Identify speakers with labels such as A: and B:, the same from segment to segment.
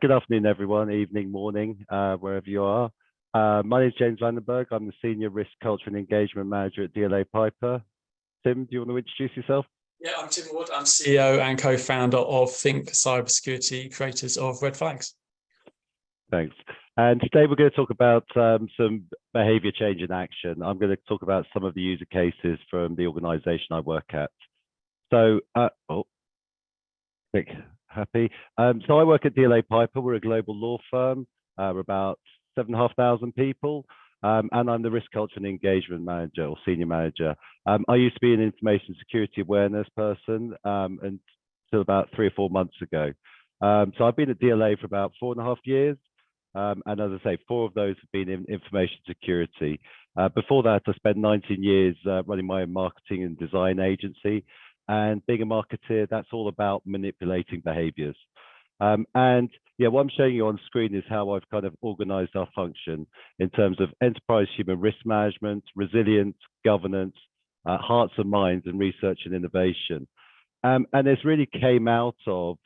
A: Good afternoon, everyone, evening, morning, wherever you are. My name is James Vandenberg. I'm the Senior Risk, Culture and Engagement Manager at DLA Piper. Tim, do you want to introduce yourself?
B: Yeah, I'm Tim Wood. I'm CEO and co-founder of ThinkCyber, creators of Red Flags.
A: Thanks. And today we're going to talk about some behavior change in action. I'm going to talk about some of the user cases from the organization I work at. So, happy. So I work at DLA Piper. We're a global law firm. We're about 7,500 people. And I'm the Risk Culture and Engagement Manager or Senior Manager. I used to be an information security awareness person until about 3 or 4 months ago. So I've been at DLA for about 4.5 years. And as I say, 4 of those have been in information security. Before that, I spent 19 years running my own marketing and design agency. And being a marketeer, that's all about manipulating behaviors. And yeah, what I'm showing you on screen is how I've kind of organized our function in terms of enterprise human risk management, resilience, governance, hearts and minds, and research and innovation. And this really came out of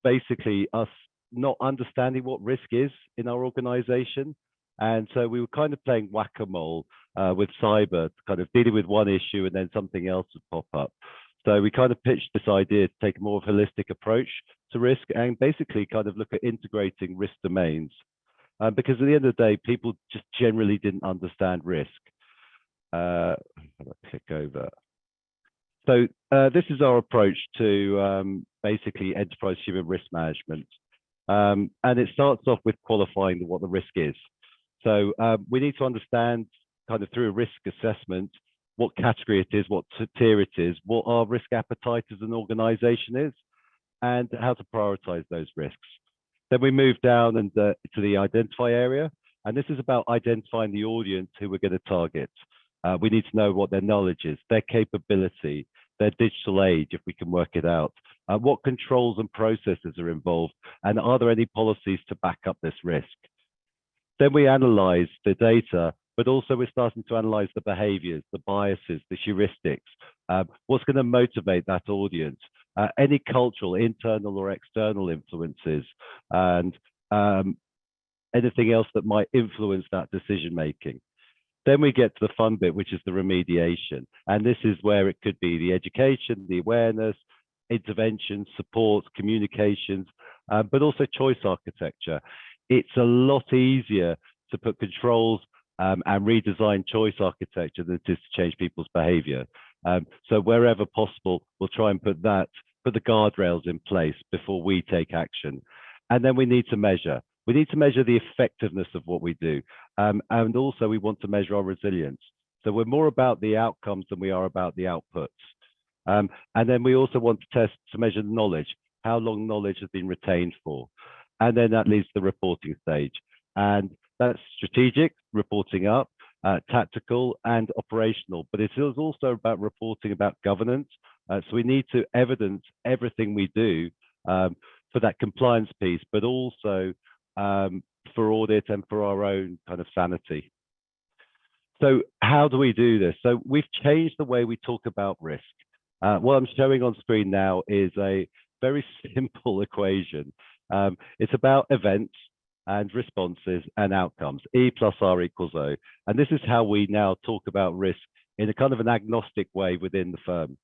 A: basically us not understanding what risk is in our organization. And so we were kind of playing whack-a-mole with cyber, kind of dealing with one issue and then something else would pop up. So we kind of pitched this idea to take a more holistic approach to risk and basically kind of look at integrating risk domains. Because at the end of the day, people just generally didn't understand risk. I'll click over. So this is our approach to basically enterprise human risk management. And it starts off with qualifying what the risk is. So we need to understand kind of through a risk assessment what category it is, what tier it is, what our risk appetite as an organization is, and how to prioritize those risks. Then we move down and to the identify area, and this is about identifying the audience who we're going to target. We need to know what their knowledge is, their capability, their digital age, if we can work it out, what controls and processes are involved, and are there any policies to back up this risk? Then we analyze the data, but also we're starting to analyze the behaviors, the biases, the heuristics, what's going to motivate that audience, any cultural, internal or external influences, and anything else that might influence that decision making. Then we get to the fun bit, which is the remediation. And this is where it could be the education, the awareness, intervention, support, communications, but also choice architecture. It's a lot easier to put controls and redesign choice architecture than it is to change people's behavior. So wherever possible, we'll try and put the guardrails in place before we take action. And then we need to measure. We need to measure the effectiveness of what we do. And also we want to measure our resilience. So we're more about the outcomes than we are about the outputs. And then we also want to measure knowledge, how long knowledge has been retained for. And then that leads to the reporting stage. And that's strategic, reporting up, tactical and operational. But it is also about reporting about governance. So we need to evidence everything we do for that compliance piece, but also for audit and for our own kind of sanity. So how do we do this? So we've changed the way we talk about risk. What I'm showing on screen now is a very simple equation. It's about events and responses and outcomes. E plus R equals O. And this is how we now talk about risk in a kind of an agnostic way within the firm.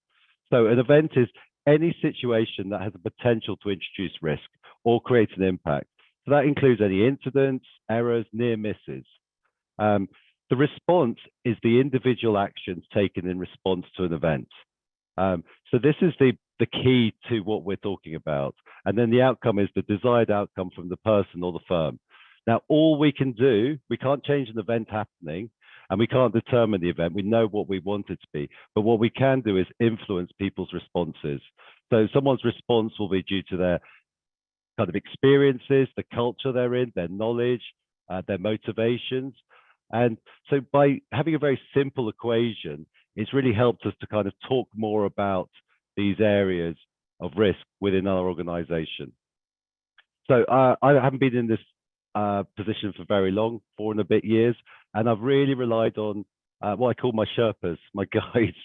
A: So an event is any situation that has a potential to introduce risk or create an impact. So that includes any incidents, errors, near misses. The response is the individual actions taken in response to an event. So this is the key to what we're talking about. And then the outcome is the desired outcome from the person or the firm. Now, all we can do, we can't change an event happening and we can't determine the event. We know what we want it to be. But what we can do is influence people's responses. So someone's response will be due to their kind of experiences, the culture they're in, their knowledge, their motivations. And so by having a very simple equation, it's really helped us to kind of talk more about these areas of risk within our organization. So I haven't been in this position for very long, 4 and a bit years, and I've really relied on what I call my Sherpas, my guides,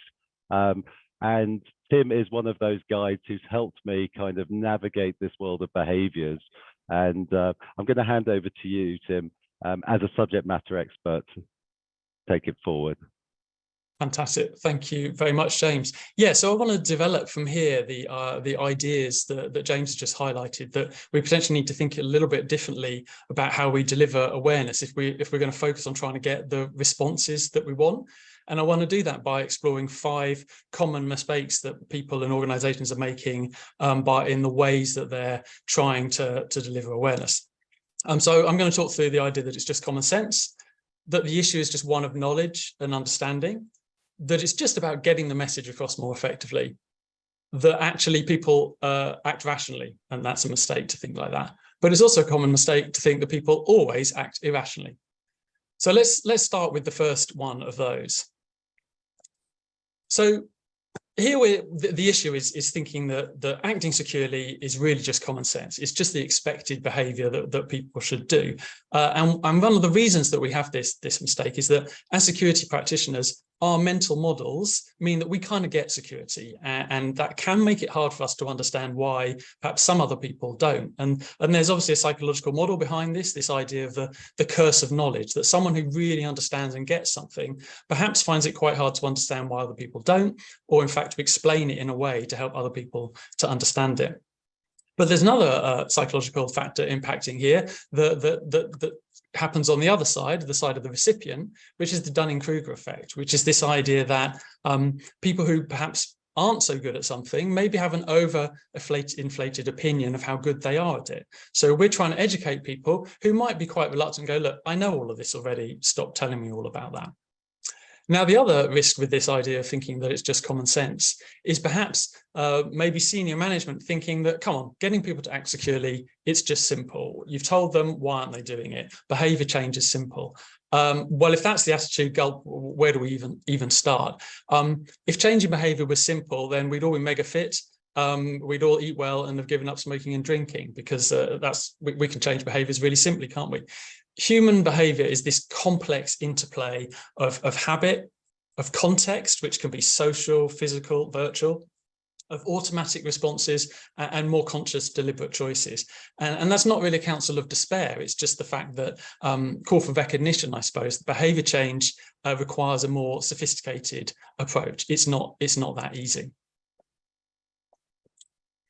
A: And Tim is one of those guides who's helped me kind of navigate this world of behaviours. And I'm going to hand over to you, Tim, as a subject matter expert, to take it forward.
B: Fantastic. Thank you very much, James. Yeah, so I want to develop from here the ideas that James has just highlighted, that we potentially need to think a little bit differently about how we deliver awareness if we're going to focus on trying to get the responses that we want. And I want to do that by exploring 5 common mistakes that people and organizations are making in the ways that they're trying to deliver awareness. So I'm going to talk through the idea that it's just common sense, that the issue is just one of knowledge and understanding, that it's just about getting the message across more effectively, that actually people act rationally, and that's a mistake to think like that. But it's also a common mistake to think that people always act irrationally. So let's start with the first one of those. So here the issue is thinking that acting securely is really just common sense. It's just the expected behavior that people should do. And one of the reasons that we have this mistake is that as security practitioners, our mental models mean that we kind of get security, and that can make it hard for us to understand why perhaps some other people don't. And there's obviously a psychological model behind this idea of the curse of knowledge, that someone who really understands and gets something perhaps finds it quite hard to understand why other people don't, or in fact to explain it in a way to help other people to understand it. But there's another psychological factor impacting here that happens on the other side, the side of the recipient, which is the Dunning-Kruger effect, which is this idea that people who perhaps aren't so good at something maybe have an inflated opinion of how good they are at it. So we're trying to educate people who might be quite reluctant and go, look, I know all of this already, stop telling me all about that. Now, the other risk with this idea of thinking that it's just common sense is perhaps maybe senior management thinking that, come on, getting people to act securely, it's just simple. You've told them, why aren't they doing it? Behavior change is simple. Well, if that's the attitude, where do we even start? If changing behavior was simple, then we'd all be mega fit. We'd all eat well and have given up smoking and drinking, because we can change behaviors really simply, can't we? Human behavior is this complex interplay of habit, of context, which can be social, physical, virtual, of automatic responses, and more conscious, deliberate choices. And that's not really a counsel of despair. It's just the fact that call for recognition, I suppose. Behavior change requires a more sophisticated approach. It's not that easy.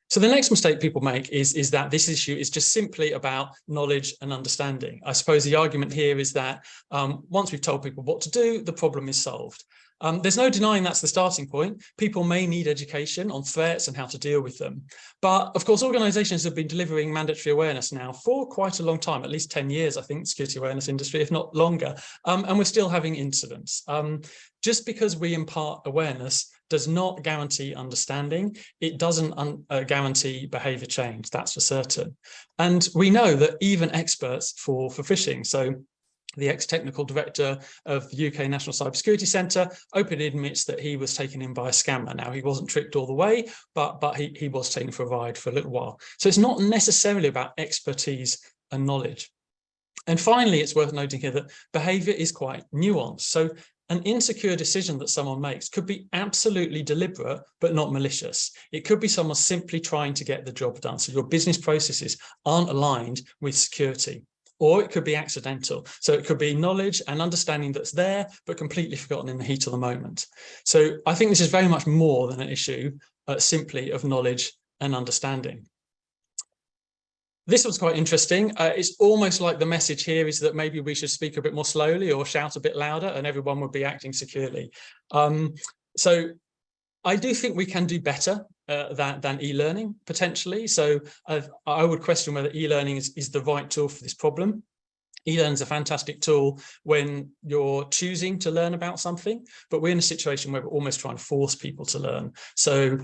B: So the next mistake people make is that this issue is just simply about knowledge and understanding. I suppose the argument here is that once we've told people what to do, the problem is solved. There's no denying that's the starting point. People may need education on threats and how to deal with them. But of course, organizations have been delivering mandatory awareness now for quite a long time, at least 10 years, I think, security awareness industry, if not longer. And we're still having incidents. Just because we impart awareness does not guarantee understanding. It doesn't guarantee behavior change, that's for certain. And we know that even experts for phishing, so the ex-technical director of the UK National Cybersecurity Centre openly admits that he was taken in by a scammer. Now, he wasn't tricked all the way, but he was taken for a ride for a little while. So it's not necessarily about expertise and knowledge. And finally, it's worth noting here that behaviour is quite nuanced. So an insecure decision that someone makes could be absolutely deliberate, but not malicious. It could be someone simply trying to get the job done. So your business processes aren't aligned with security. Or it could be accidental. So it could be knowledge and understanding that's there, but completely forgotten in the heat of the moment. So I think this is very much more than an issue simply of knowledge and understanding. This was quite interesting. It's almost like the message here is that maybe we should speak a bit more slowly or shout a bit louder and everyone would be acting securely. So I do think we can do better than e-learning, potentially. So I would question whether e-learning is the right tool for this problem. E-learning is a fantastic tool when you're choosing to learn about something, but we're in a situation where we're almost trying to force people to learn. So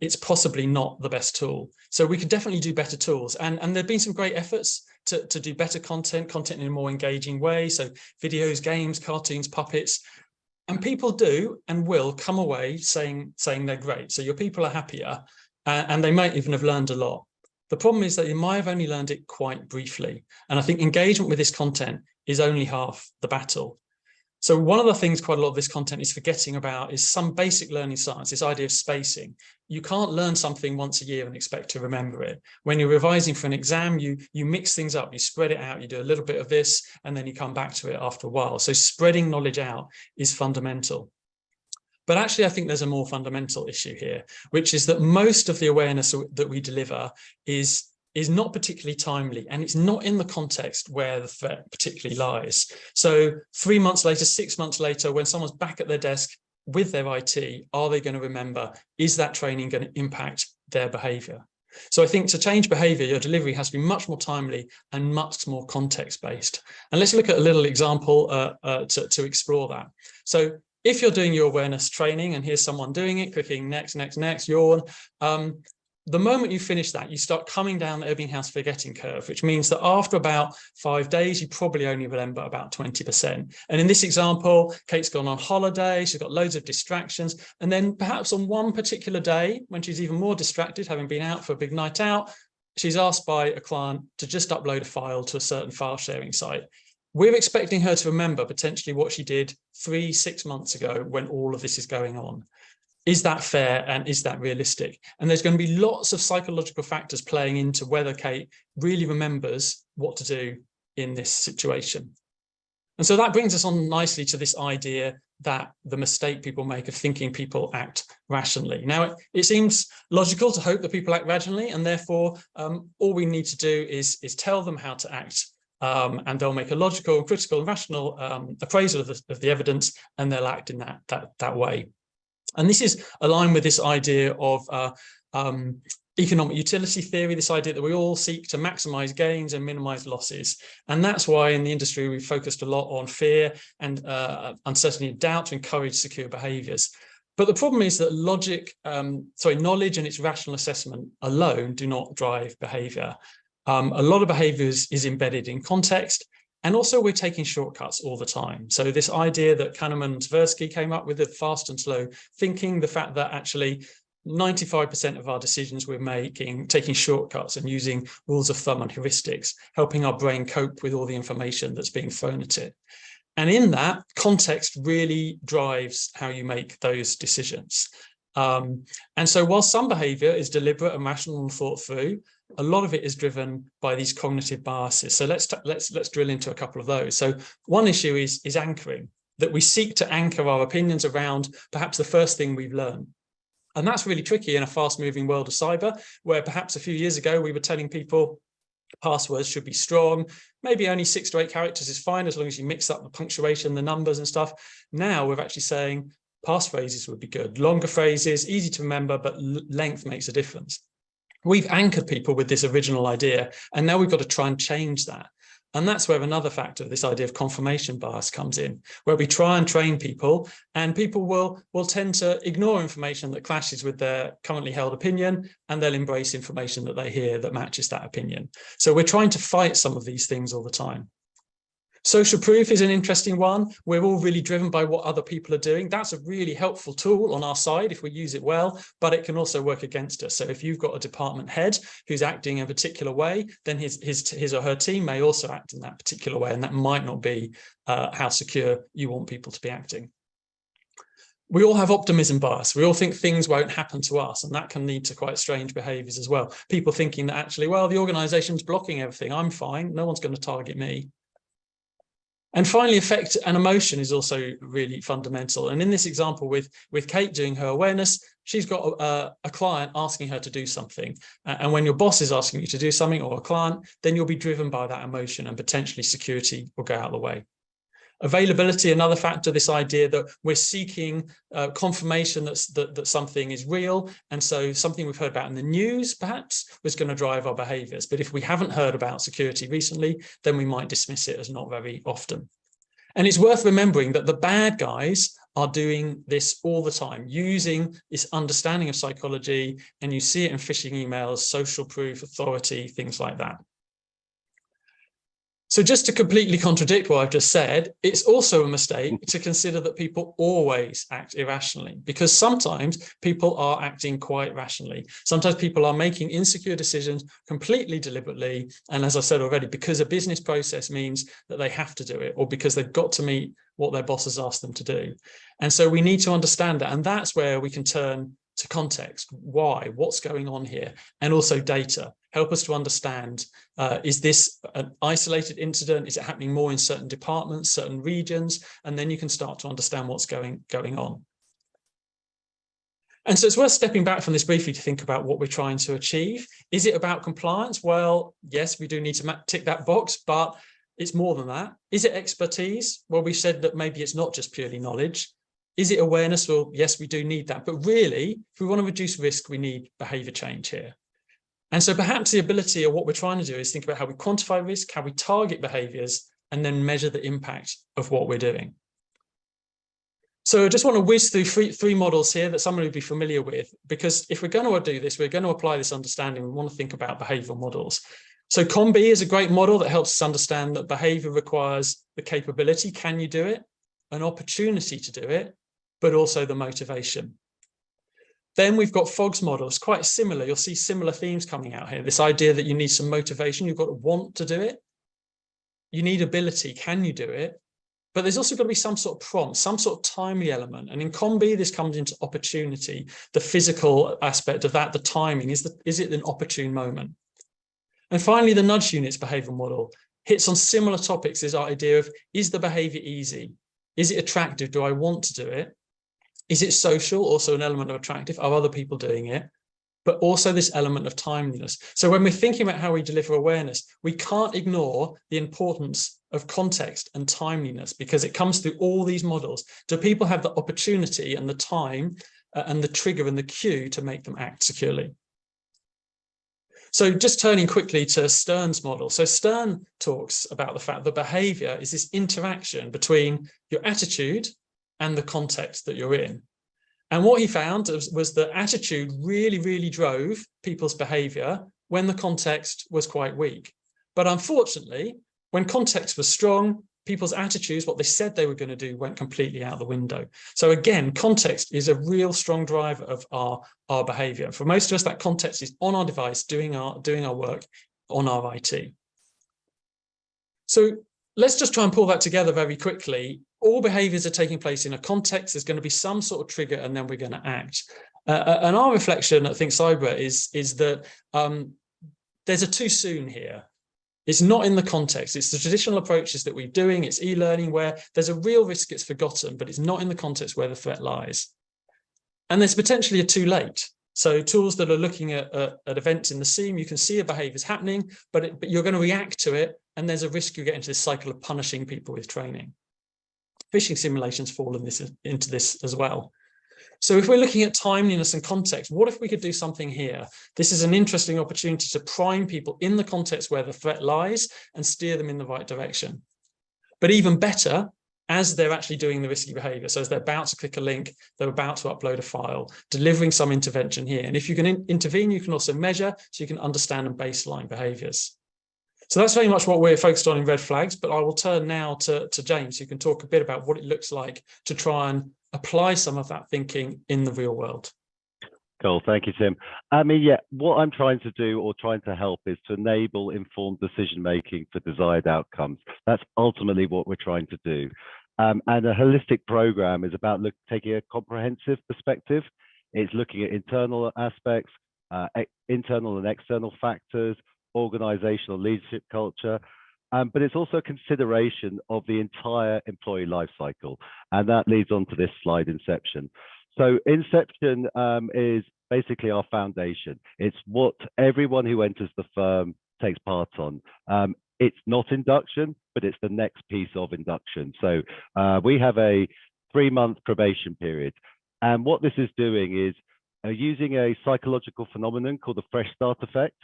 B: it's possibly not the best tool. So we could definitely do better tools. And there have been some great efforts to do better content in a more engaging way. So videos, games, cartoons, puppets. And people do and will come away saying they're great. So your people are happier and they might even have learned a lot. The problem is that you might have only learned it quite briefly. And I think engagement with this content is only half the battle. So one of the things quite a lot of this content is forgetting about is some basic learning science, this idea of spacing. You can't learn something once a year and expect to remember it. When you're revising for an exam, you mix things up, you spread it out, you do a little bit of this, and then you come back to it after a while. So spreading knowledge out is fundamental. But actually, I think there's a more fundamental issue here, which is that most of the awareness that we deliver is not particularly timely, and it's not in the context where the threat particularly lies. So 3 months later, 6 months later, when someone's back at their desk with their IT, are they going to remember? Is that training going to impact their behaviour? So I think to change behaviour, your delivery has to be much more timely and much more context-based. And let's look at a little example to explore that. So if you're doing your awareness training and here's someone doing it, clicking next, next, next, yawn, the moment you finish that, you start coming down the Ebbinghaus forgetting curve, which means that after about 5 days, you probably only remember about 20%. And in this example, Kate's gone on holiday, she's got loads of distractions. And then perhaps on one particular day, when she's even more distracted, having been out for a big night out, she's asked by a client to just upload a file to a certain file sharing site. We're expecting her to remember potentially what she did 3-6 months ago when all of this is going on. Is that fair and is that realistic? And there's going to be lots of psychological factors playing into whether Kate really remembers what to do in this situation. And so that brings us on nicely to this idea that the mistake people make of thinking people act rationally. Now, it seems logical to hope that people act rationally, and therefore all we need to do is tell them how to act, and they'll make a logical, critical, and rational appraisal of the evidence, and they'll act in that way. And this is aligned with this idea of economic utility theory, this idea that we all seek to maximize gains and minimize losses. And that's why in the industry, we've focused a lot on fear and uncertainty and doubt to encourage secure behaviors. But the problem is that knowledge and its rational assessment alone do not drive behavior. A lot of behaviors is embedded in context. And also we're taking shortcuts all the time. So this idea that Kahneman and Tversky came up with, the fast and slow thinking, the fact that actually 95% of our decisions we're making, taking shortcuts and using rules of thumb and heuristics, helping our brain cope with all the information that's being thrown at it. And in that, context really drives how you make those decisions. And so while some behavior is deliberate and rational and thought through, a lot of it is driven by these cognitive biases. So let's drill into a couple of those. So one issue is anchoring, that we seek to anchor our opinions around perhaps the first thing we've learned. And that's really tricky in a fast-moving world of cyber, where perhaps a few years ago we were telling people passwords should be strong, maybe only 6 to 8 characters is fine as long as you mix up the punctuation, the numbers and stuff. Now we're actually saying passphrases would be good, longer phrases, easy to remember, but length makes a difference. We've anchored people with this original idea, and now we've got to try and change that. And that's where another factor of this idea of confirmation bias comes in, where we try and train people, and people will tend to ignore information that clashes with their currently held opinion, and they'll embrace information that they hear that matches that opinion. So we're trying to fight some of these things all the time. Social proof is an interesting one. We're all really driven by what other people are doing. That's a really helpful tool on our side if we use it well, but it can also work against us. So if you've got a department head who's acting in a particular way, then his or her team may also act in that particular way, and that might not be how secure you want people to be acting. We all have optimism bias. We all think things won't happen to us, and that can lead to quite strange behaviors as well. People thinking that actually, well, the organization's blocking everything. I'm fine. No one's going to target me. And finally, affect and emotion is also really fundamental. And in this example with Kate doing her awareness, she's got a client asking her to do something. And when your boss is asking you to do something, or a client, then you'll be driven by that emotion, and potentially security will go out of the way. Availability, another factor, this idea that we're seeking confirmation that something is real. And so something we've heard about in the news, perhaps, was going to drive our behaviors. But if we haven't heard about security recently, then we might dismiss it as not very often. And it's worth remembering that the bad guys are doing this all the time, using this understanding of psychology, and you see it in phishing emails, social proof, authority, things like that. So just to completely contradict what I've just said, it's also a mistake to consider that people always act irrationally, because sometimes people are acting quite rationally. Sometimes people are making insecure decisions completely deliberately. And as I said already, because a business process means that they have to do it, or because they've got to meet what their boss has asked them to do. And so we need to understand that. And that's where we can turn to context. Why? What's going on here? And also data. Help us to understand, is this an isolated incident? Is it happening more in certain departments, certain regions? And then you can start to understand what's going on. And so it's worth stepping back from this briefly to think about what we're trying to achieve. Is it about compliance? Well, yes, we do need to tick that box, but it's more than that. Is it expertise? Well, we said that maybe it's not just purely knowledge. Is it awareness? Well, yes, we do need that. But really, if we want to reduce risk, we need behavior change here. And so perhaps the ability of what we're trying to do is think about how we quantify risk, how we target behaviors, and then measure the impact of what we're doing. So I just want to whiz through three models here that someone would be familiar with, because if we're going to do this, we're going to apply this understanding. We want to think about behavioral models. So COMB is a great model that helps us understand that behavior requires the capability, can you do it, an opportunity to do it, but also the motivation. Then we've got Fogg's model. It's quite similar. You'll see similar themes coming out here. This idea that you need some motivation. You've got to want to do it. You need ability. Can you do it? But there's also got to be some sort of prompt, some sort of timely element. And in COMB, this comes into opportunity, the physical aspect of that, the timing. Is it an opportune moment? And finally, the nudge units behavioral model hits on similar topics. This idea of, is the behavior easy? Is it attractive? Do I want to do it? Is it social? Also an element of attractive. Are other people doing it? But also this element of timeliness. So when we're thinking about how we deliver awareness, we can't ignore the importance of context and timeliness, because it comes through all these models. Do people have the opportunity and the time and the trigger and the cue to make them act securely? So just turning quickly to Stern's model. So Stern talks about the fact that behavior is this interaction between your attitude and the context that you're in. And what he found was that attitude really drove people's behavior when the context was quite weak. But unfortunately, when context was strong, people's attitudes, what they said they were going to do, went completely out the window. So again, context is a real strong driver of our behavior. For most of us, that context is on our device, doing our work on our IT. So let's just try and pull that together very quickly. All behaviors are taking place in a context. There's going to be some sort of trigger, and then we're going to act. And our reflection at ThinkCyber is that there's a too soon here. It's not in the context. It's the traditional approaches that we're doing. It's e-learning where there's a real risk it's forgotten, but it's not in the context where the threat lies. And there's potentially a too late. So tools that are looking at events in the SIEM, you can see a behavior is happening, but you're going to react to it. And there's a risk you get into this cycle of punishing people with training. Phishing simulations fall into this as well. So if we're looking at timeliness and context, what if we could do something here? This is an interesting opportunity to prime people in the context where the threat lies and steer them in the right direction. But even better, as they're actually doing the risky behavior. So as they're about to click a link, they're about to upload a file, delivering some intervention here. And if you can intervene, you can also measure, so you can understand and baseline behaviors. So that's very much what we're focused on in red flags, but I will turn now to James, who can talk a bit about what it looks like to try and apply some of that thinking in the real world.
A: Cool, thank you, Tim. I mean, yeah, what I'm trying to do or trying to help is to enable informed decision-making for desired outcomes. That's ultimately what we're trying to do. And a holistic program is about taking a comprehensive perspective. It's looking at internal aspects, internal and external factors, organizational leadership culture, but it's also a consideration of the entire employee lifecycle. And that leads on to this slide, Inception. So Inception is basically our foundation. It's what everyone who enters the firm takes part on. It's not induction, but it's the next piece of induction. So we have a 3-month probation period. And what this is doing is using a psychological phenomenon called the fresh start effect.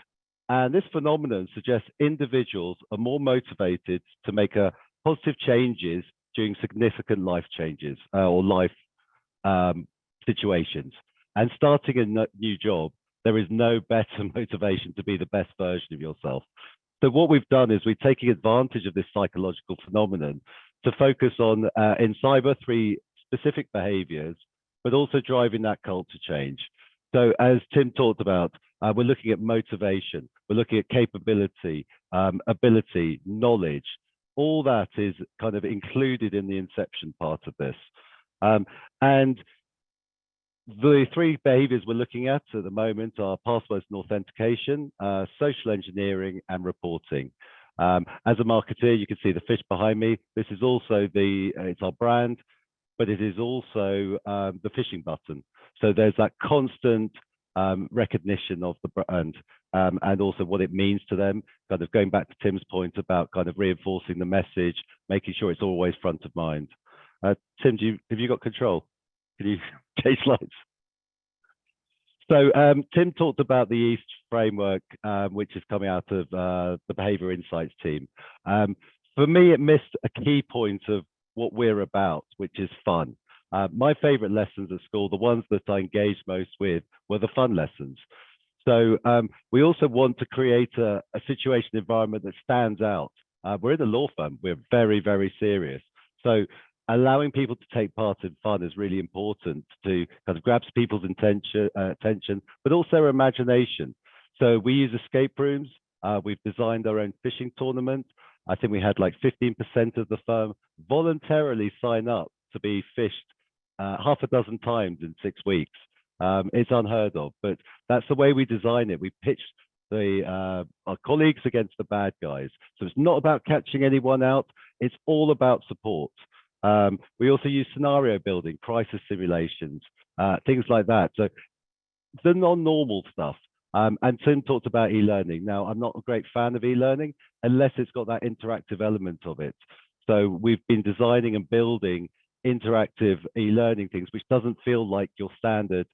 A: And this phenomenon suggests individuals are more motivated to make positive changes during significant life changes or life situations. And starting a new job, there is no better motivation to be the best version of yourself. So what we've done is we're taking advantage of this psychological phenomenon to focus on, in cyber, 3 specific behaviors, but also driving that culture change. So as Tim talked about, we're looking at motivation, we're looking at capability, ability, knowledge. All that is kind of included in the inception part of this. And the 3 behaviors we're looking at the moment are passwords and authentication, social engineering, and reporting. As a marketeer, you can see the fish behind me. This is also it's our brand, but it is also the phishing button. So there's that constant recognition of the brand and also what it means to them, kind of going back to Tim's point about kind of reinforcing the message, making sure it's always front of mind. Tim, have you got control? Can you change slides? So Tim talked about the EAST framework, which is coming out of the Behaviour Insights team. For me, it missed a key point of what we're about, which is fun. My favorite lessons at school, the ones that I engaged most with, were the fun lessons. So we also want to create a situation environment that stands out. We're in a law firm, we're very, very serious. So allowing people to take part in fun is really important to kind of grabs people's attention, but also their imagination. So we use escape rooms. We've designed our own phishing tournament. I think we had like 15% of the firm voluntarily sign up to be phished half a dozen times in 6 weeks. It's unheard of, but that's the way we design it. We pitch our colleagues against the bad guys. So it's not about catching anyone out. It's all about support. We also use scenario building, crisis simulations, things like that. So the non-normal stuff. And Tim talked about e-learning. Now, I'm not a great fan of e-learning unless it's got that interactive element of it. So we've been designing and building interactive e-learning things, which doesn't feel like your standard,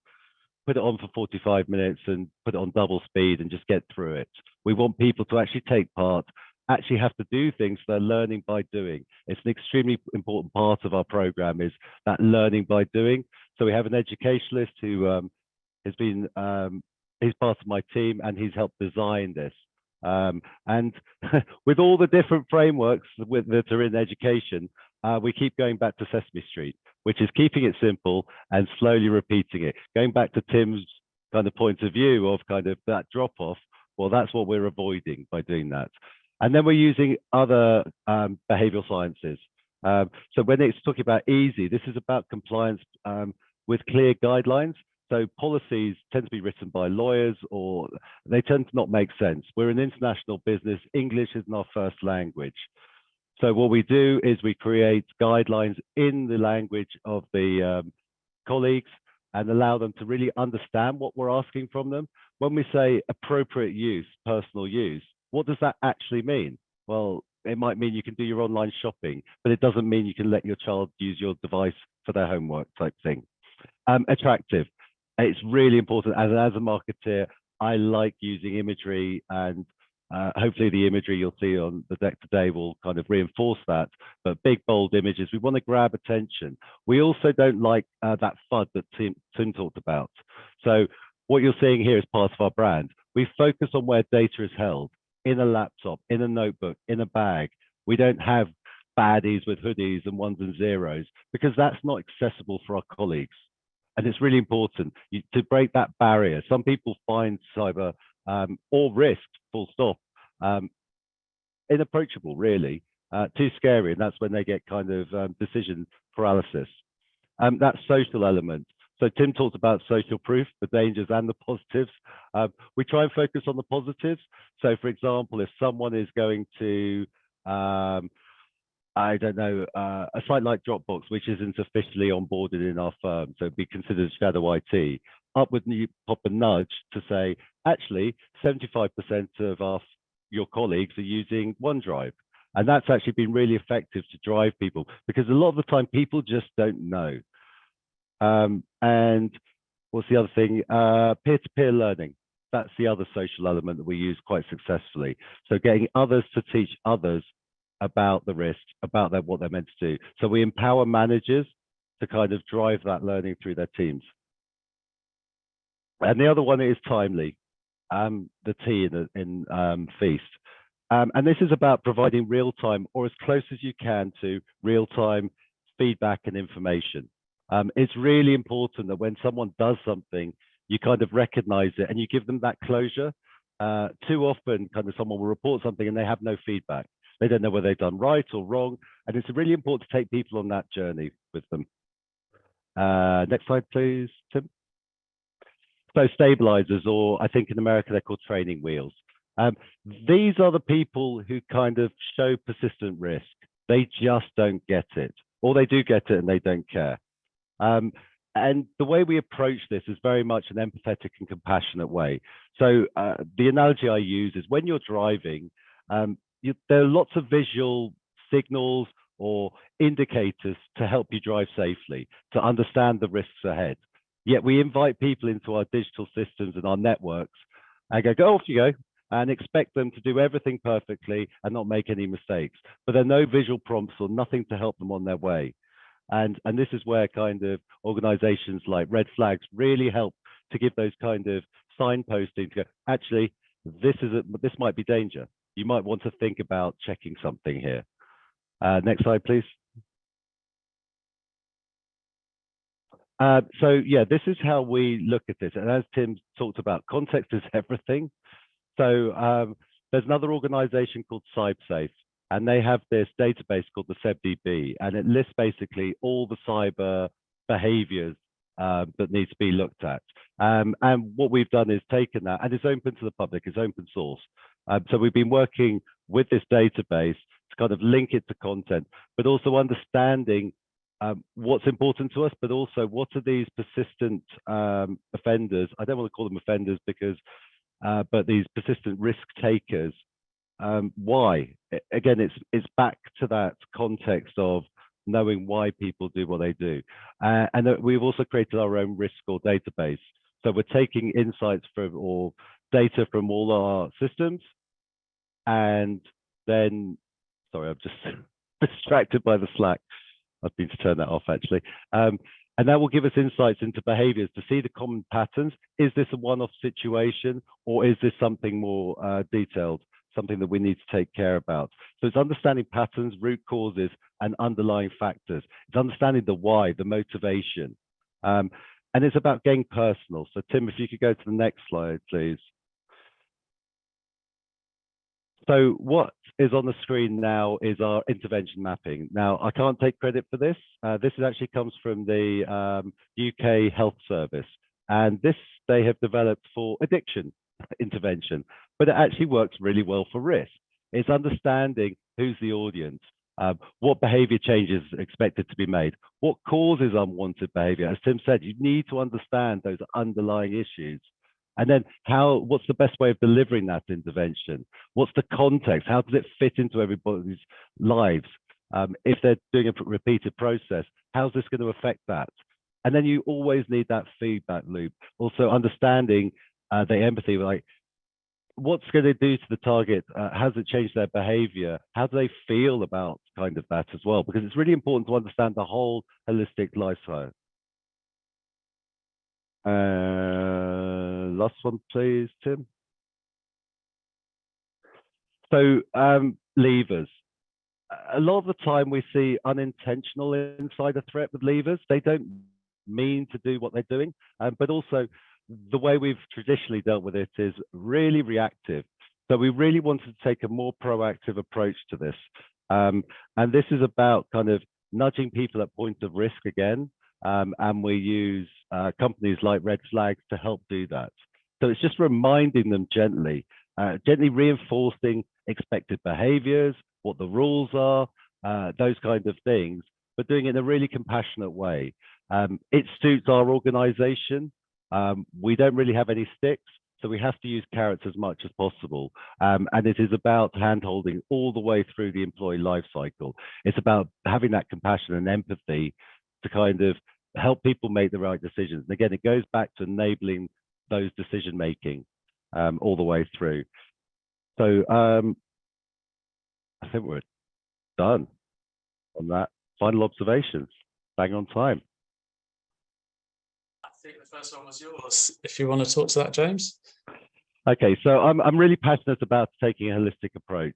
A: put it on for 45 minutes and put it on double speed and just get through it. We want people to actually take part, actually have to do things. They're learning by doing. It's an extremely important part of our program, is that learning by doing. So we have an educationalist who has been, he's part of my team and he's helped design this. And with all the different frameworks that are in education, we keep going back to Sesame Street, which is keeping it simple and slowly repeating it. Going back to Tim's kind of point of view of kind of that drop off, well, that's what we're avoiding by doing that. And then we're using other behavioral sciences. So when it's talking about easy, this is about compliance with clear guidelines. So policies tend to be written by lawyers, or they tend to not make sense. We're an international business. English isn't our first language. So what we do is we create guidelines in the language of the colleagues and allow them to really understand what we're asking from them. When we say appropriate use, personal use, what does that actually mean? Well, it might mean you can do your online shopping, but it doesn't mean you can let your child use your device for their homework type thing. Attractive. It's really important. As a marketeer, I like using imagery, and hopefully the imagery you'll see on the deck today will kind of reinforce that. But big, bold images, we want to grab attention. We also don't like that FUD that Tim talked about. So what you're seeing here is part of our brand. We focus on where data is held, in a laptop, in a notebook, in a bag. We don't have baddies with hoodies and ones and zeros, because that's not accessible for our colleagues. And it's really important to break that barrier. Some people find cyber or risk, full stop, inapproachable, really, too scary. And that's when they get kind of decision paralysis. That social element. So Tim talked about social proof, the dangers and the positives. We try and focus on the positives. So for example, if someone is going to, I don't know, a site like Dropbox, which isn't officially onboarded in our firm, so it'd be considered shadow IT, up would pop a nudge to say, actually, 75% of your colleagues are using OneDrive. And that's actually been really effective to drive people, because a lot of the time people just don't know. And what's the other thing? Peer-to-peer learning. That's the other social element that we use quite successfully. So getting others to teach others about the risk, about what they're meant to do. So we empower managers to kind of drive that learning through their teams. And the other one is timely, the T in Feast. And this is about providing real-time, or as close as you can to real-time feedback and information. It's really important that when someone does something, you kind of recognize it and you give them that closure. Too often, kind of someone will report something and they have no feedback. They don't know whether they've done right or wrong. And it's really important to take people on that journey with them. Next slide, please, Tim. So stabilizers, or I think in America, they're called training wheels. These are the people who kind of show persistent risk. They just don't get it, or they do get it and they don't care. And the way we approach this is very much an empathetic and compassionate way. So the analogy I use is when you're driving, there are lots of visual signals or indicators to help you drive safely, to understand the risks ahead. Yet we invite people into our digital systems and our networks and go off you go, and expect them to do everything perfectly and not make any mistakes. But there are no visual prompts or nothing to help them on their way. And this is where kind of organizations like Red Flags really help to give those kind of signposting to go, actually, this might be danger. You might want to think about checking something here. Next slide, please. So yeah, this is how we look at this. And as Tim talked about, context is everything. So there's another organization called CyberSafe, and they have this database called the SebDB, and it lists basically all the cyber behaviors that need to be looked at. And what we've done is taken that, and it's open to the public, it's open source. So we've been working with this database to kind of link it to content, but also understanding what's important to us, but also what are these persistent offenders. I don't want to call them offenders because, but these persistent risk takers. Why? Again, it's back to that context of knowing why people do what they do. And we've also created our own risk score database. So we're taking insights from or data from all our systems, and then, sorry, I'm just distracted by the Slack. I've been to turn that off actually. And that will give us insights into behaviors to see the common patterns. Is this a one-off situation, or is this something more detailed, something that we need to take care about? So it's understanding patterns, root causes, and underlying factors. It's understanding the why, the motivation. And it's about getting personal. So Tim, if you could go to the next slide, please. So what is on the screen now is our intervention mapping. Now, I can't take credit for this. This actually comes from the UK Health Service. And this they have developed for addiction intervention, but it actually works really well for risk. It's understanding who's the audience, what behavior changes are expected to be made, what causes unwanted behavior. As Tim said, you need to understand those underlying issues. And then what's the best way of delivering that intervention? What's the context? How does it fit into everybody's lives? If they're doing a repeated process, how's this going to affect that? And then you always need that feedback loop. Also understanding the empathy, like what's going to do to the target? Has it changed their behavior? How do they feel about kind of that as well? Because it's really important to understand the whole holistic lifestyle. Last one, please, Tim. So levers. A lot of the time we see unintentional insider threat with levers. They don't mean to do what they're doing, but also the way we've traditionally dealt with it is really reactive. So we really wanted to take a more proactive approach to this. And this is about kind of nudging people at point of risk again. And we use companies like Red Flags to help do that. So it's just reminding them gently, gently reinforcing expected behaviors, what the rules are, those kinds of things, but doing it in a really compassionate way. It suits our organization. We don't really have any sticks, so we have to use carrots as much as possible. And it is about hand-holding all the way through the employee life cycle. It's about having that compassion and empathy to kind of help people make the right decisions. And again, it goes back to enabling those decision-making all the way through. So I think we're done on that. Final observations, bang on time.
B: I think the first one was yours. If you want to talk to that, James.
A: Okay, so I'm really passionate about taking a holistic approach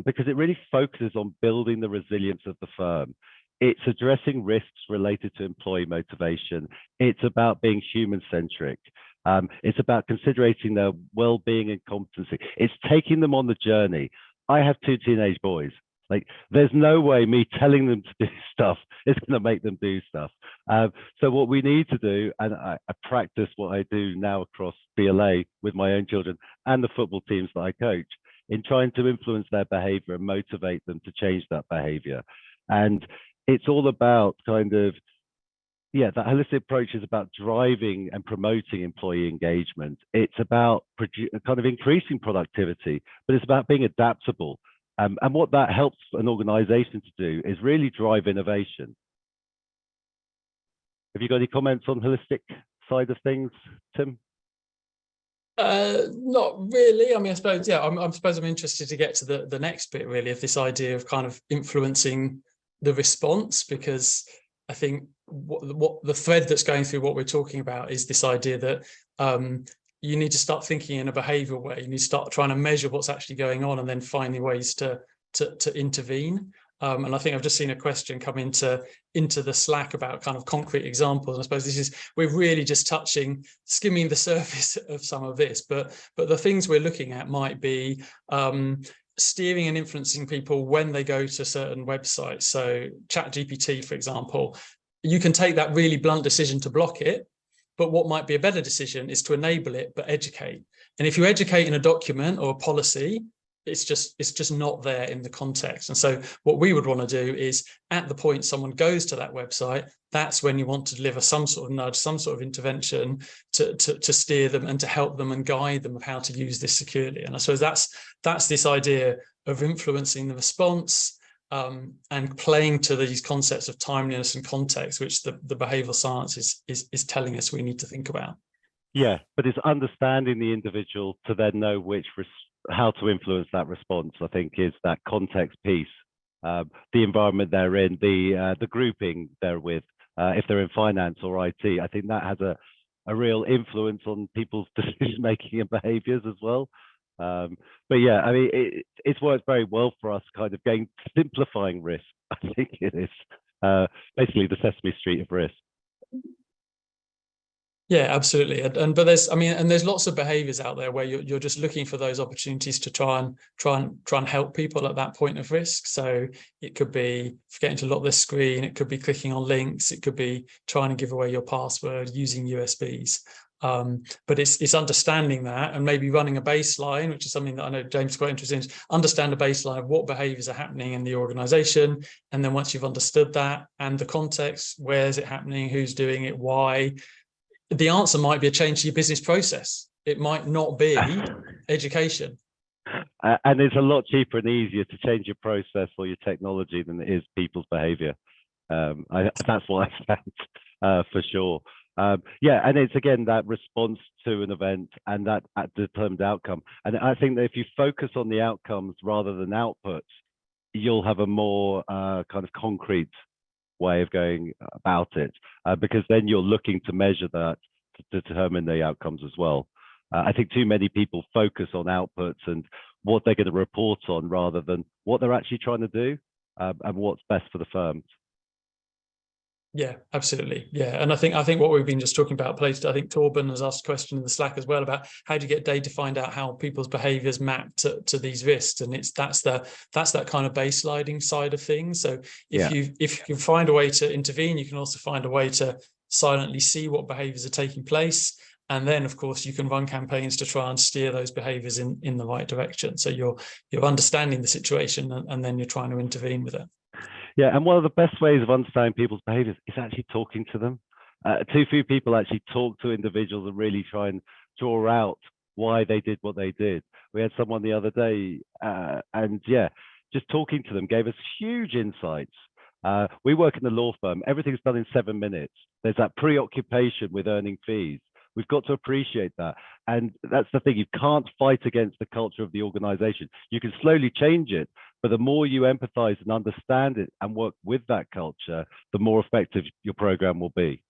A: because it really focuses on building the resilience of the firm. It's addressing risks related to employee motivation. It's about being human-centric. It's about considering their well-being and competency. It's taking them on the journey. I have two teenage boys. Like, there's no way me telling them to do stuff is going to make them do stuff. So what we need to do, and I practice what I do now across BLA with my own children and the football teams that I coach, in trying to influence their behavior and motivate them to change that behavior. And it's all about kind of, yeah, that holistic approach is about driving and promoting employee engagement. It's about kind of increasing productivity, but it's about being adaptable. And what that helps an organization to do is really drive innovation. Have you got any comments on holistic side of things, Tim?
B: Not really. I mean, I suppose, yeah, I suppose I'm interested to get to the next bit, really, of this idea of kind of influencing the response, because I think what the thread that's going through what we're talking about is this idea that you need to start thinking in a behavioural way. You need to start trying to measure what's actually going on and then finding ways to intervene. And I think I've just seen a question come into the Slack about kind of concrete examples. I suppose we're really just skimming the surface of some of this, but the things we're looking at might be steering and influencing people when they go to certain websites. So ChatGPT, for example, you can take that really blunt decision to block it, but what might be a better decision is to enable it, but educate. And if you educate in a document or a policy, it's just not there in the context. And so what we would want to do is, at the point someone goes to that website, that's when you want to deliver some sort of nudge, some sort of intervention to steer them and to help them and guide them of how to use this securely. And I suppose that's this idea of influencing the response and playing to these concepts of timeliness and context, which the behavioral science is telling us we need to think about.
A: Yeah, but it's understanding the individual to then know how to influence that response, I think, is that context piece. The environment they're in, the grouping they're with, if they're in finance or IT, I think that has a real influence on people's decision making and behaviors as well. But yeah, I mean, it's worked very well for us, kind of simplifying risk. I think it is basically the Sesame Street of risk.
B: Yeah, absolutely. But there's lots of behaviors out there where you're just looking for those opportunities to try and help people at that point of risk. So it could be forgetting to lock their screen, it could be clicking on links, it could be trying to give away your password, using USBs. But it's understanding that and maybe running a baseline, which is something that I know James is quite interested in. Understand a baseline of what behaviors are happening in the organization, and then once you've understood that and the context, where is it happening, who's doing it, why. The answer might be a change to your business process. It might not be education.
A: And it's a lot cheaper and easier to change your process or your technology than it is people's behavior. That's what I found for sure. Yeah, and it's again that response to an event and that determined outcome. And I think that if you focus on the outcomes rather than outputs, you'll have a more kind of concrete way of going about it, because then you're looking to measure that to determine the outcomes as well. I think too many people focus on outputs and what they're going to report on rather than what they're actually trying to do and what's best for the firm.
B: Yeah, absolutely. Yeah, and I think what we've been just talking about plays. I think Torben has asked a question in the Slack as well about how do you get data to find out how people's behaviours map to these risks, and that's that kind of baselining side of things. So if you can find a way to intervene, you can also find a way to silently see what behaviours are taking place, and then of course you can run campaigns to try and steer those behaviours in the right direction. So you're understanding the situation and then you're trying to intervene with it.
A: Yeah, and one of the best ways of understanding people's behaviors is actually talking to them. Too few people actually talk to individuals and really try and draw out why they did what they did. We had someone the other day, and yeah, just talking to them gave us huge insights. We work in the law firm. Everything's done in 7 minutes. There's that preoccupation with earning fees. We've got to appreciate that. And that's the thing, you can't fight against the culture of the organization. You can slowly change it, but the more you empathize and understand it and work with that culture, the more effective your program will be.